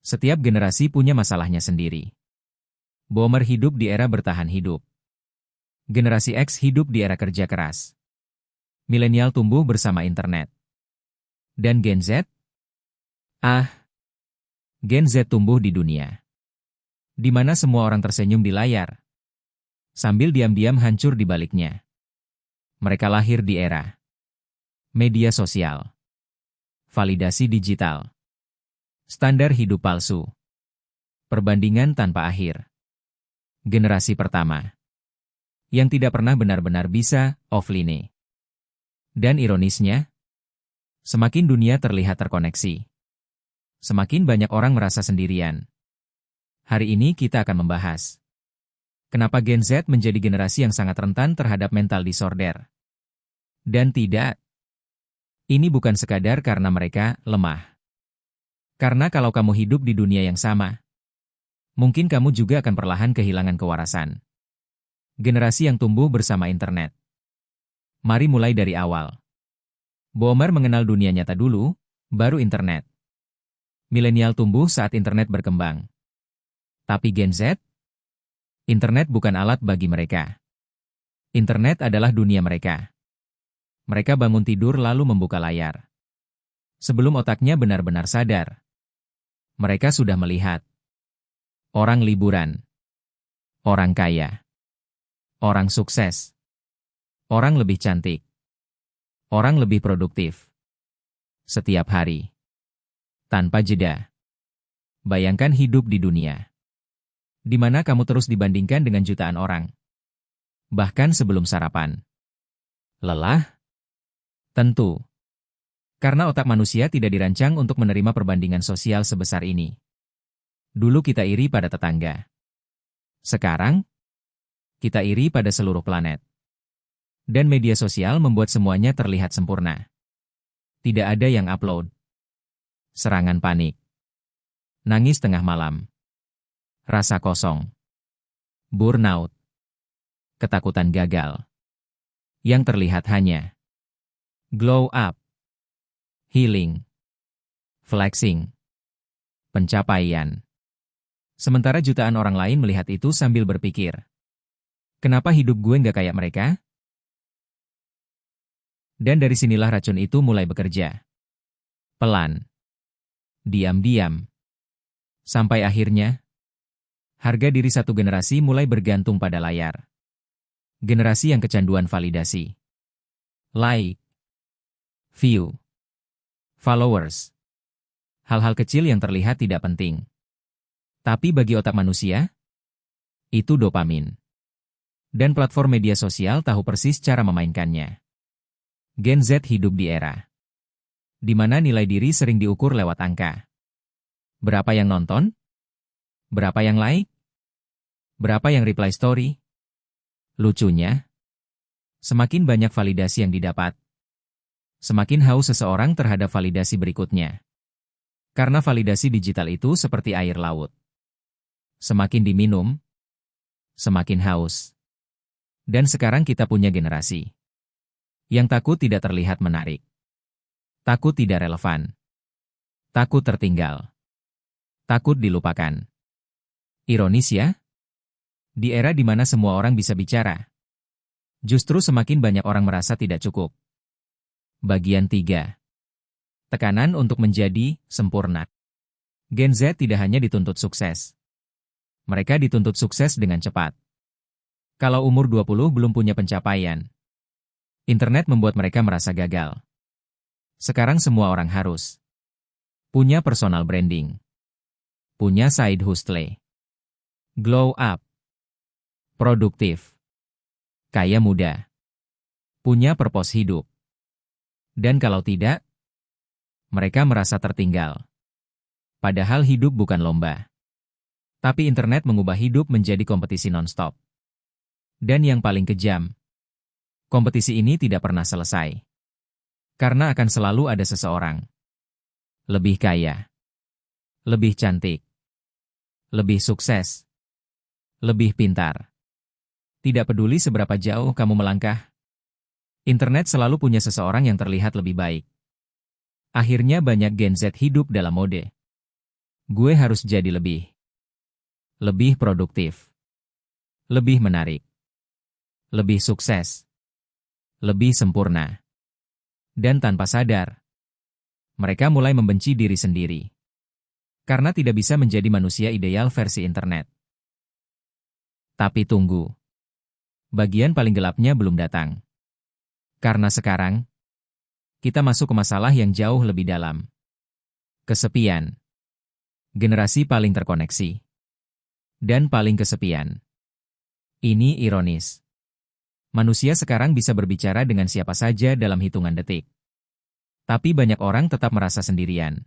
Setiap generasi punya masalahnya sendiri. Boomer hidup di era bertahan hidup. Generasi X hidup di era kerja keras. Milenial tumbuh bersama internet. Dan Gen Z? Gen Z tumbuh di dunia di mana semua orang tersenyum di layar, sambil diam-diam hancur di baliknya. Mereka lahir di era media sosial, validasi digital, standar hidup palsu, perbandingan tanpa akhir. Generasi pertama yang tidak pernah benar-benar bisa offline. Dan ironisnya, semakin dunia terlihat terkoneksi, semakin banyak orang merasa sendirian. Hari ini kita akan membahas kenapa Gen Z menjadi generasi yang sangat rentan terhadap mental disorder. Dan tidak, ini bukan sekadar karena mereka lemah. Karena kalau kamu hidup di dunia yang sama, mungkin kamu juga akan perlahan kehilangan kewarasan. Generasi yang tumbuh bersama internet. Mari mulai dari awal. Boomer mengenal dunia nyata dulu, baru internet. Milenial tumbuh saat internet berkembang. Tapi Gen Z? Internet bukan alat bagi mereka. Internet adalah dunia mereka. Mereka bangun tidur lalu membuka layar. Sebelum otaknya benar-benar sadar, mereka sudah melihat orang liburan, orang kaya, orang sukses, orang lebih cantik, orang lebih produktif. Setiap hari, tanpa jeda. Bayangkan hidup di dunia di mana kamu terus dibandingkan dengan jutaan orang. Bahkan sebelum sarapan. Lelah? Tentu. Karena otak manusia tidak dirancang untuk menerima perbandingan sosial sebesar ini. Dulu kita iri pada tetangga. Sekarang, kita iri pada seluruh planet. Dan media sosial membuat semuanya terlihat sempurna. Tidak ada yang upload. Serangan panik. Nangis tengah malam. Rasa kosong. Burnout. Ketakutan gagal. Yang terlihat hanya glow up, healing, flexing, pencapaian. Sementara jutaan orang lain melihat itu sambil berpikir, kenapa hidup gue nggak kayak mereka? Dan dari sinilah racun itu mulai bekerja. Pelan. Diam-diam. Sampai akhirnya, harga diri satu generasi mulai bergantung pada layar. Generasi yang kecanduan validasi. Like, view, followers. Hal-hal kecil yang terlihat tidak penting. Tapi bagi otak manusia, itu dopamin. Dan platform media sosial tahu persis cara memainkannya. Gen Z hidup di era di mana nilai diri sering diukur lewat angka. Berapa yang nonton? Berapa yang like? Berapa yang reply story? Lucunya, semakin banyak validasi yang didapat, semakin haus seseorang terhadap validasi berikutnya. Karena validasi digital itu seperti air laut. Semakin diminum, semakin haus. Dan sekarang kita punya generasi yang takut tidak terlihat menarik. Takut tidak relevan. Takut tertinggal. Takut dilupakan. Ironis ya? Di era di mana semua orang bisa bicara, justru semakin banyak orang merasa tidak cukup. Bagian 3. Tekanan untuk menjadi sempurna. Gen Z tidak hanya dituntut sukses. Mereka dituntut sukses dengan cepat. Kalau umur 20 belum punya pencapaian, internet membuat mereka merasa gagal. Sekarang semua orang harus punya personal branding, punya side hustle, glow up, produktif, kaya muda, punya purpose hidup. Dan kalau tidak, mereka merasa tertinggal. Padahal hidup bukan lomba. Tapi internet mengubah hidup menjadi kompetisi non-stop. Dan yang paling kejam, kompetisi ini tidak pernah selesai. Karena akan selalu ada seseorang lebih kaya, lebih cantik, lebih sukses, lebih pintar. Tidak peduli seberapa jauh kamu melangkah, internet selalu punya seseorang yang terlihat lebih baik. Akhirnya banyak Gen Z hidup dalam mode Gue harus jadi lebih produktif, lebih menarik, lebih sukses, lebih sempurna. Dan tanpa sadar, mereka mulai membenci diri sendiri. Karena tidak bisa menjadi manusia ideal versi internet. Tapi tunggu. Bagian paling gelapnya belum datang. Karena sekarang, kita masuk ke masalah yang jauh lebih dalam. Kesepian. Generasi paling terkoneksi. Dan paling kesepian. Ini ironis. Manusia sekarang bisa berbicara dengan siapa saja dalam hitungan detik. Tapi banyak orang tetap merasa sendirian.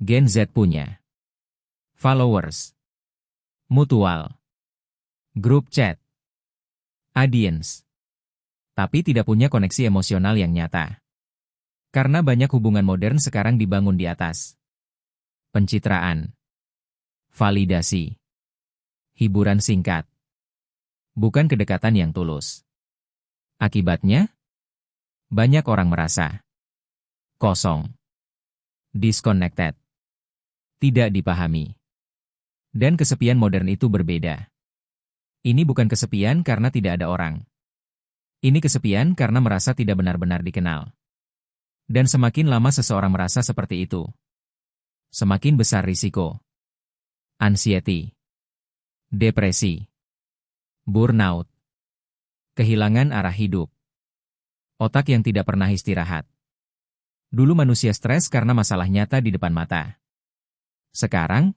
Gen Z punya followers, mutual, grup chat, audience, tapi tidak punya koneksi emosional yang nyata. Karena banyak hubungan modern sekarang dibangun di atas pencitraan, validasi, hiburan singkat, bukan kedekatan yang tulus. Akibatnya, banyak orang merasa kosong, disconnected, tidak dipahami. Dan kesepian modern itu berbeda. Ini bukan kesepian karena tidak ada orang. Ini kesepian karena merasa tidak benar-benar dikenal. Dan semakin lama seseorang merasa seperti itu, semakin besar risiko. Anxiety, depresi, burnout, kehilangan arah hidup, otak yang tidak pernah istirahat. Dulu manusia stres karena masalah nyata di depan mata. Sekarang,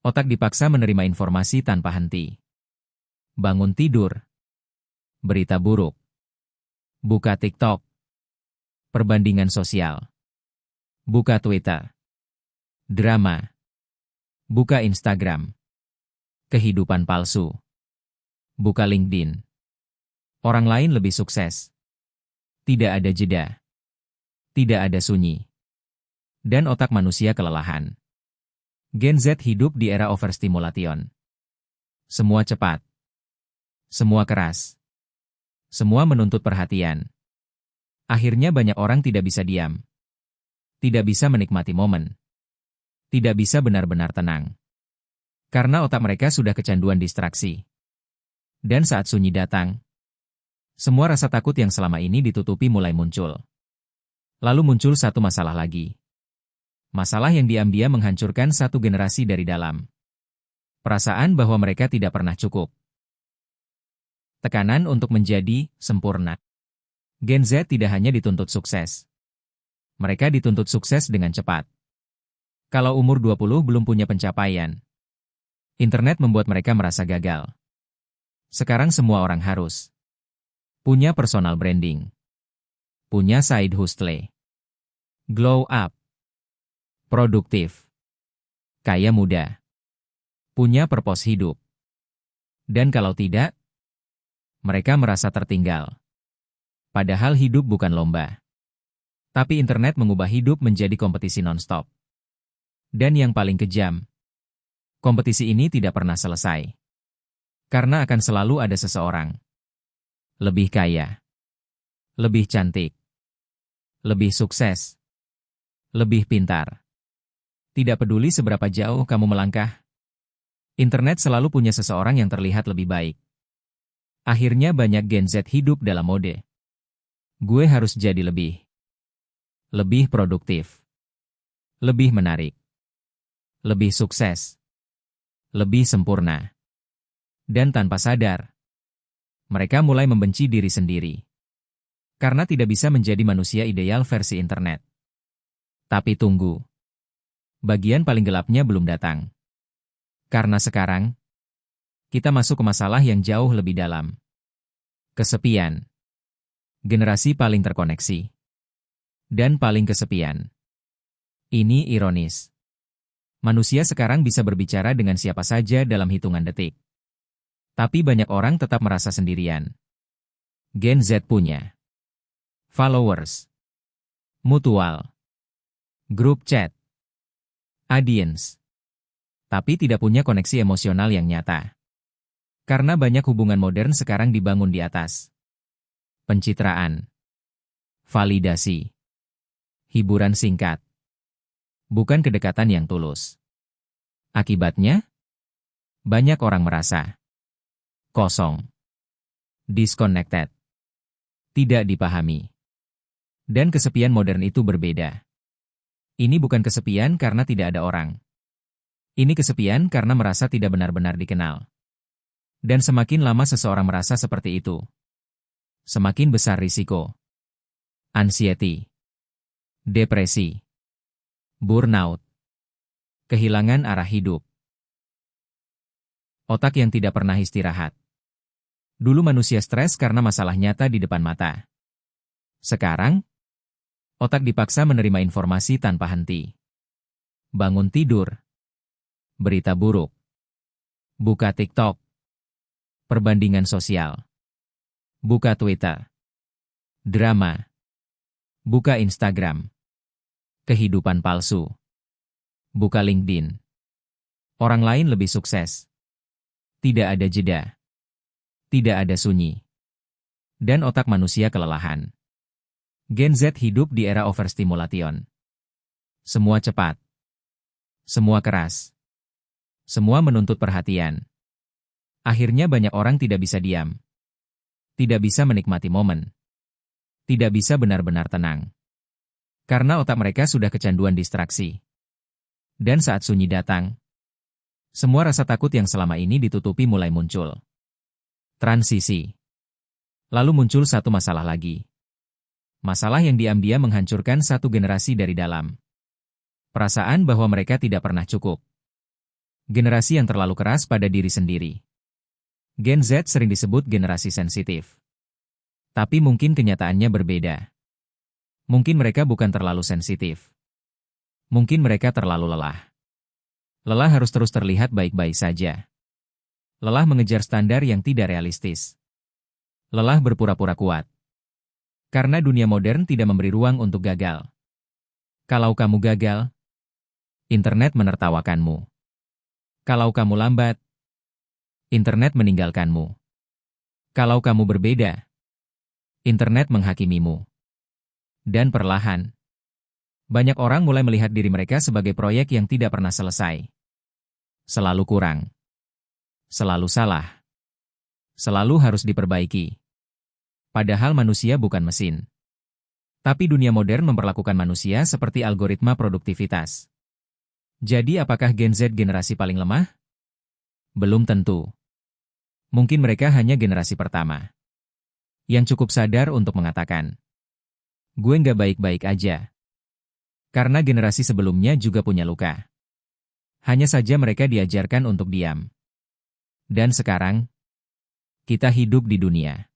otak dipaksa menerima informasi tanpa henti. Bangun tidur, berita buruk, buka TikTok, perbandingan sosial, buka Twitter, drama, buka Instagram, kehidupan palsu, buka LinkedIn. Orang lain lebih sukses. Tidak ada jeda. Tidak ada sunyi. Dan otak manusia kelelahan. Gen Z hidup di era overstimulation. Semua cepat. Semua keras. Semua menuntut perhatian. Akhirnya banyak orang tidak bisa diam. Tidak bisa menikmati momen. Tidak bisa benar-benar tenang. Karena otak mereka sudah kecanduan distraksi. Dan saat sunyi datang, semua rasa takut yang selama ini ditutupi mulai muncul. Lalu muncul satu masalah lagi. Masalah yang diam-diam menghancurkan satu generasi dari dalam. Perasaan bahwa mereka tidak pernah cukup. Tekanan untuk menjadi sempurna. Gen Z tidak hanya dituntut sukses. Mereka dituntut sukses dengan cepat. Kalau umur 20 belum punya pencapaian, internet membuat mereka merasa gagal. Sekarang semua orang harus punya personal branding, punya side hustle, glow up, produktif, kaya muda, punya purpose hidup. Dan kalau tidak, mereka merasa tertinggal. Padahal hidup bukan lomba. Tapi internet mengubah hidup menjadi kompetisi non-stop. Dan yang paling kejam, kompetisi ini tidak pernah selesai. Karena akan selalu ada seseorang lebih kaya, lebih cantik, lebih sukses, lebih pintar. Tidak peduli seberapa jauh kamu melangkah, internet selalu punya seseorang yang terlihat lebih baik. Akhirnya banyak Gen Z hidup dalam mode. Gue harus jadi lebih produktif, lebih menarik, lebih sukses, lebih sempurna. Dan tanpa sadar, mereka mulai membenci diri sendiri. Karena tidak bisa menjadi manusia ideal versi internet. Tapi tunggu. Bagian paling gelapnya belum datang. Karena sekarang, kita masuk ke masalah yang jauh lebih dalam. Kesepian. Generasi paling terkoneksi. Dan paling kesepian. Ini ironis. Manusia sekarang bisa berbicara dengan siapa saja dalam hitungan detik. Tapi banyak orang tetap merasa sendirian. Gen Z punya followers, mutual, grup chat, audience, tapi tidak punya koneksi emosional yang nyata. Karena banyak hubungan modern sekarang dibangun di atas pencitraan, validasi, hiburan singkat, bukan kedekatan yang tulus. Akibatnya, banyak orang merasa kosong, disconnected, tidak dipahami. Dan kesepian modern itu berbeda. Ini bukan kesepian karena tidak ada orang. Ini kesepian karena merasa tidak benar-benar dikenal. Dan semakin lama seseorang merasa seperti itu, semakin besar risiko. Anxiety, depresi, burnout, kehilangan arah hidup. Otak yang tidak pernah istirahat. Dulu manusia stres karena masalah nyata di depan mata. Sekarang, otak dipaksa menerima informasi tanpa henti. Bangun tidur, berita buruk, buka TikTok, perbandingan sosial, buka Twitter, drama, buka Instagram, kehidupan palsu, buka LinkedIn. Orang lain lebih sukses. Tidak ada jeda. Tidak ada sunyi. Dan otak manusia kelelahan. Gen Z hidup di era overstimulation. Semua cepat. Semua keras. Semua menuntut perhatian. Akhirnya banyak orang tidak bisa diam. Tidak bisa menikmati momen. Tidak bisa benar-benar tenang. Karena otak mereka sudah kecanduan distraksi. Dan saat sunyi datang, semua rasa takut yang selama ini ditutupi mulai muncul. Transisi. Lalu muncul satu masalah lagi. Masalah yang diam-diam menghancurkan satu generasi dari dalam. Perasaan bahwa mereka tidak pernah cukup. Generasi yang terlalu keras pada diri sendiri. Gen Z sering disebut generasi sensitif. Tapi mungkin kenyataannya berbeda. Mungkin mereka bukan terlalu sensitif. Mungkin mereka terlalu lelah. Lelah harus terus terlihat baik-baik saja. Lelah mengejar standar yang tidak realistis. Lelah berpura-pura kuat. Karena dunia modern tidak memberi ruang untuk gagal. Kalau kamu gagal, internet menertawakanmu. Kalau kamu lambat, internet meninggalkanmu. Kalau kamu berbeda, internet menghakimimu. Dan perlahan, banyak orang mulai melihat diri mereka sebagai proyek yang tidak pernah selesai. Selalu kurang. Selalu salah. Selalu harus diperbaiki. Padahal manusia bukan mesin. Tapi dunia modern memperlakukan manusia seperti algoritma produktivitas. Jadi apakah Gen Z generasi paling lemah? Belum tentu. Mungkin mereka hanya generasi pertama. Yang cukup sadar untuk mengatakan, gue nggak baik-baik aja. Karena generasi sebelumnya juga punya luka. Hanya saja mereka diajarkan untuk diam. Dan sekarang, kita hidup di dunia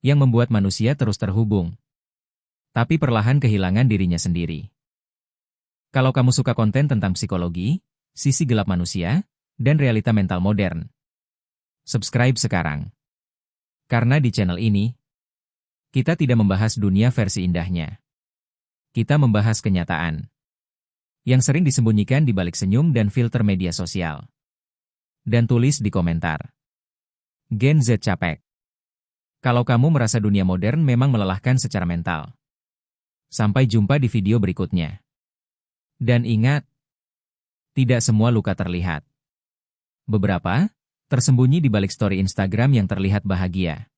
yang membuat manusia terus terhubung, tapi perlahan kehilangan dirinya sendiri. Kalau kamu suka konten tentang psikologi, sisi gelap manusia, dan realita mental modern, subscribe sekarang. Karena di channel ini, kita tidak membahas dunia versi indahnya. Kita membahas kenyataan yang sering disembunyikan di balik senyum dan filter media sosial. Dan tulis di komentar, Gen Z capek. Kalau kamu merasa dunia modern memang melelahkan secara mental. Sampai jumpa di video berikutnya. Dan ingat, tidak semua luka terlihat. Beberapa tersembunyi di balik story Instagram yang terlihat bahagia.